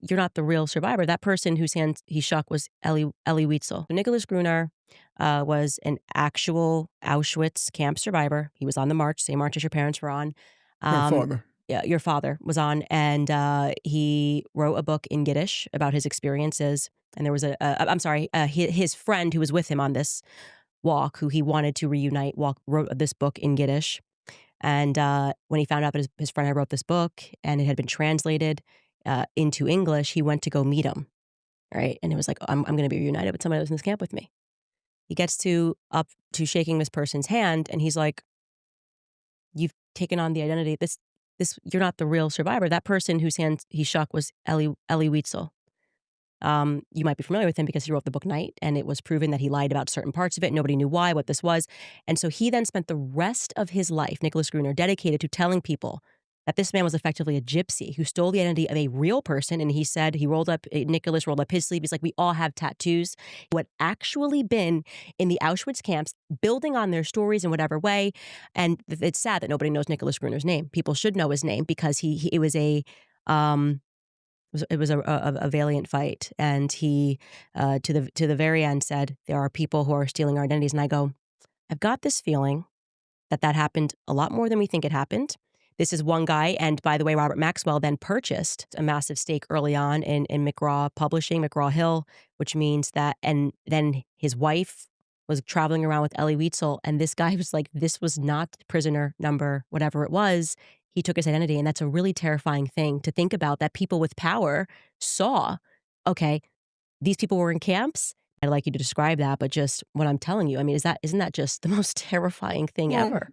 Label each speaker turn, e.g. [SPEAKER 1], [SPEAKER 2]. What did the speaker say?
[SPEAKER 1] you're not the real survivor. That person whose hand he shook was Elie Wiesel. So Nicholas Grüner was an actual Auschwitz camp survivor. He was on the march, same march as your parents were on.
[SPEAKER 2] My
[SPEAKER 1] Um,
[SPEAKER 2] father.
[SPEAKER 1] yeah, your father was on, and he wrote a book in Yiddish about his experiences. And there was I'm sorry, his friend who was with him on this walk, who he wanted to reunite, wrote this book in Yiddish. And when he found out that his friend had wrote this book and it had been translated into English, he went to go meet him, right? And it was like, I'm going to be reunited with somebody that was in this camp with me. He gets up to shaking this person's hand, and he's like, "You've taken on the identity. You're not the real survivor. That person whose hand he shook was Elie Wiesel. You might be familiar with him because he wrote the book Night, and it was proven that he lied about certain parts of it. Nobody knew why, what this was. And so he then spent the rest of his life, Nicholas Grüner, dedicated to telling people that this man was effectively a gypsy who stole the identity of a real person. And he said, Nicholas rolled up his sleeve. He's like, we all have tattoos. Who had actually been in the Auschwitz camps, building on their stories in whatever way. And it's sad that nobody knows Nicholas Grüner's name. People should know his name because it was a valiant fight, and he to the very end said, "There are people who are stealing our identities." And I go, I've got this feeling that happened a lot more than we think it happened. This is one guy, and by the way, Robert Maxwell then purchased a massive stake early on in McGraw Publishing, McGraw Hill, which means that, and then his wife was traveling around with Elie Wiesel, and this guy was like, this was not prisoner number whatever it was. He took his identity, and that's a really terrifying thing to think about, that people with power saw, okay, these people were in camps. I'd like you to describe that, but just what I'm telling you, I mean, isn't that just the most terrifying thing
[SPEAKER 2] Well,
[SPEAKER 1] ever?